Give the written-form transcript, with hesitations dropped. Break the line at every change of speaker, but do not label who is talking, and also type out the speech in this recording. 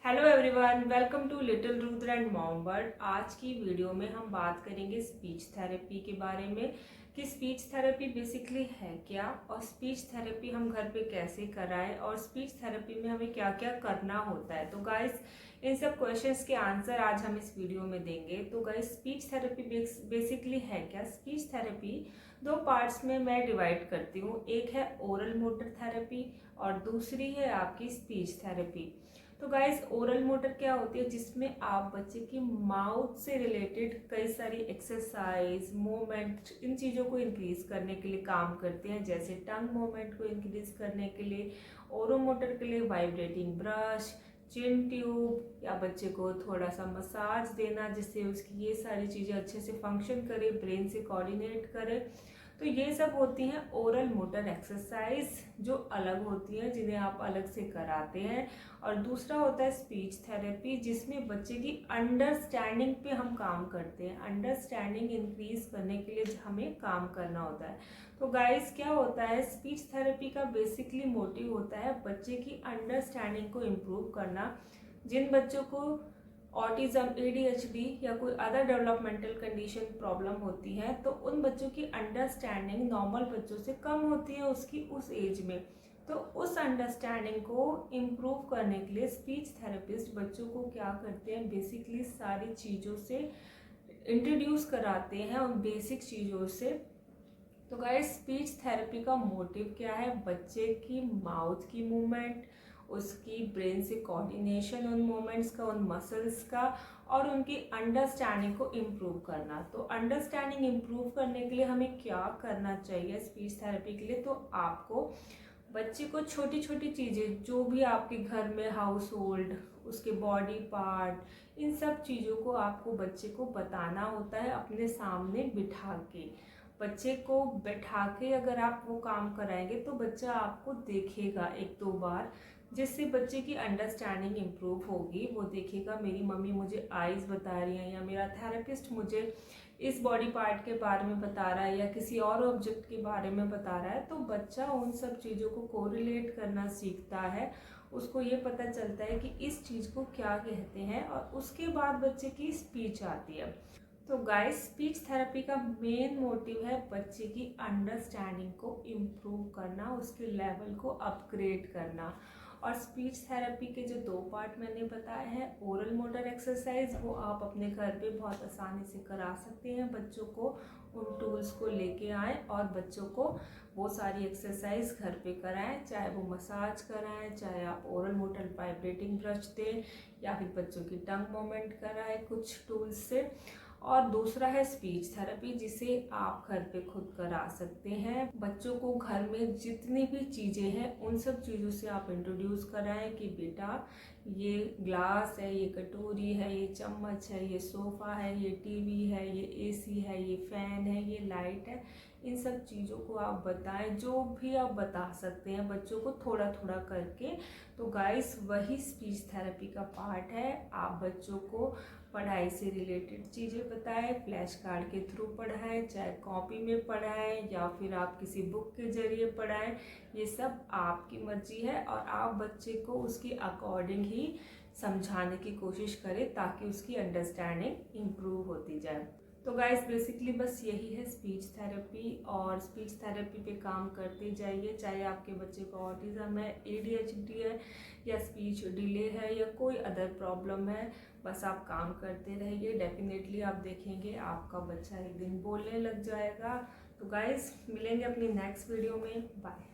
Hello everyone, welcome to little Rudra and mom world. आज की video में हम बात करेंगे स्पीच थेरेपी के बारे में कि स्पीच थेरेपी बेसिकली है क्या और स्पीच थेरेपी हम घर पे कैसे कराएं और स्पीच थेरेपी में हमें क्या क्या करना होता है। तो गाइस, इन सब क्वेश्चंस के आंसर आज हम इस वीडियो में देंगे। तो गाइस, स्पीच थेरेपी बेसिकली है क्या? स्पीच थेरेपी दो पार्ट्स में मैं डिवाइड करती हूँ। एक है ओरल मोटर थेरेपी और दूसरी है आपकी स्पीच थेरेपी। तो गाइस, ओरल मोटर क्या होती है? जिसमें आप बच्चे की माउथ से रिलेटेड कई सारी एक्सरसाइज, मूवमेंट, इन चीज़ों को इंक्रीज करने के लिए काम करते हैं। जैसे टंग मूवमेंट को इंक्रीज करने के लिए, ओरो मोटर के लिए वाइब्रेटिंग ब्रश, चिन ट्यूब, या बच्चे को थोड़ा सा मसाज देना जिससे उसकी ये सारी चीज़ें अच्छे से फंक्शन करे, ब्रेन से कोऑर्डिनेट करे। तो ये सब होती हैं ओरल मोटर एक्सरसाइज जो अलग होती हैं, जिन्हें आप अलग से कराते हैं। और दूसरा होता है स्पीच थेरेपी, जिसमें बच्चे की अंडरस्टैंडिंग पे हम काम करते हैं। अंडरस्टैंडिंग इंक्रीज करने के लिए हमें काम करना होता है। तो गाइस, क्या होता है, स्पीच थेरेपी का बेसिकली मोटिव होता है बच्चे की अंडरस्टैंडिंग को इम्प्रूव करना। जिन बच्चों को ऑटिज्म, एडीएचडी या कोई अदर डेवलपमेंटल कंडीशन प्रॉब्लम होती है, तो उन बच्चों की अंडरस्टैंडिंग नॉर्मल बच्चों से कम होती है उसकी उस एज में। तो उस अंडरस्टैंडिंग को इम्प्रूव करने के लिए स्पीच थेरेपिस्ट बच्चों को क्या करते हैं, बेसिकली सारी चीज़ों से इंट्रोड्यूस कराते हैं, उन बेसिक चीज़ों से। तो गाइस, स्पीच थेरेपी का मोटिव क्या है? बच्चे की माउथ की मूवमेंट, उसकी ब्रेन से कोऑर्डिनेशन, उन मूवमेंट्स का, उन मसल्स का, और उनकी अंडरस्टैंडिंग को इम्प्रूव करना। तो अंडरस्टैंडिंग इम्प्रूव करने के लिए हमें क्या करना चाहिए स्पीच थेरेपी के लिए? तो आपको बच्चे को छोटी छोटी चीज़ें, जो भी आपके घर में हाउस होल्ड, उसके बॉडी पार्ट, इन सब चीज़ों को आपको बच्चे को बताना होता है अपने सामने बिठा के। बच्चे को बैठा के अगर आप वो काम कराएंगे तो बच्चा आपको देखेगा एक दो बार, जिससे बच्चे की अंडरस्टैंडिंग इम्प्रूव होगी। वो देखेगा मेरी मम्मी मुझे आइज़ बता रही हैं, या मेरा थेरेपिस्ट मुझे इस बॉडी पार्ट के बारे में बता रहा है, या किसी और ऑब्जेक्ट के बारे में बता रहा है। तो बच्चा उन सब चीज़ों को कोरिलेट करना सीखता है। उसको ये पता चलता है कि इस चीज़ को क्या कहते हैं, और उसके बाद बच्चे की स्पीच आती है। तो गाइस, स्पीच थेरेपी का मेन मोटिव है बच्चे की अंडरस्टैंडिंग को इम्प्रूव करना, उसके लेवल को अपग्रेड करना। और स्पीच थेरेपी के जो दो पार्ट मैंने बताए हैं, ओरल मोटर एक्सरसाइज, वो आप अपने घर पे बहुत आसानी से करा सकते हैं। बच्चों को उन टूल्स को लेके आएँ और बच्चों को वो सारी एक्सरसाइज घर पे कराएं, चाहे वो मसाज कराएं, चाहे आप ओरल मोटर वाइब्रेटिंग ब्रश दें, या फिर बच्चों की टंग मूवमेंट कराएं कुछ टूल्स से। और दूसरा है स्पीच थेरेपी, जिसे आप घर पे खुद करा सकते हैं। बच्चों को घर में जितनी भी चीज़ें हैं उन सब चीज़ों से आप इंट्रोड्यूस कराएं कि बेटा ये ग्लास है, ये कटोरी है, ये चम्मच है, ये सोफ़ा है, ये टीवी है, ये एसी है, ये फ़ैन है, ये लाइट है। इन सब चीज़ों को आप बताएं, जो भी आप बता सकते हैं बच्चों को थोड़ा थोड़ा करके। तो गाइस, वही स्पीच थेरेपी का पार्ट है। आप बच्चों को पढ़ाई से रिलेटेड चीज़ें बताएं, फ्लैश कार्ड के थ्रू पढ़ाएं, चाहे कॉपी में पढ़ाएं या फिर आप किसी बुक के जरिए पढ़ाएं। ये सब आपकी मर्जी है, और आप बच्चे को उसके अकॉर्डिंग ही समझाने की कोशिश करें ताकि उसकी अंडरस्टैंडिंग इम्प्रूव होती जाए। तो गाइस, बेसिकली बस यही है स्पीच थेरेपी, और स्पीच थेरेपी पे काम करते जाइए। चाहे आपके बच्चे को ऑटिज्म है, एडीएचडी है, या स्पीच डिले है, या कोई अदर प्रॉब्लम है, बस आप काम करते रहिए। डेफिनेटली आप देखेंगे आपका बच्चा एक दिन बोलने लग जाएगा। तो गाइस, मिलेंगे अपनी नेक्स्ट वीडियो में। बाय।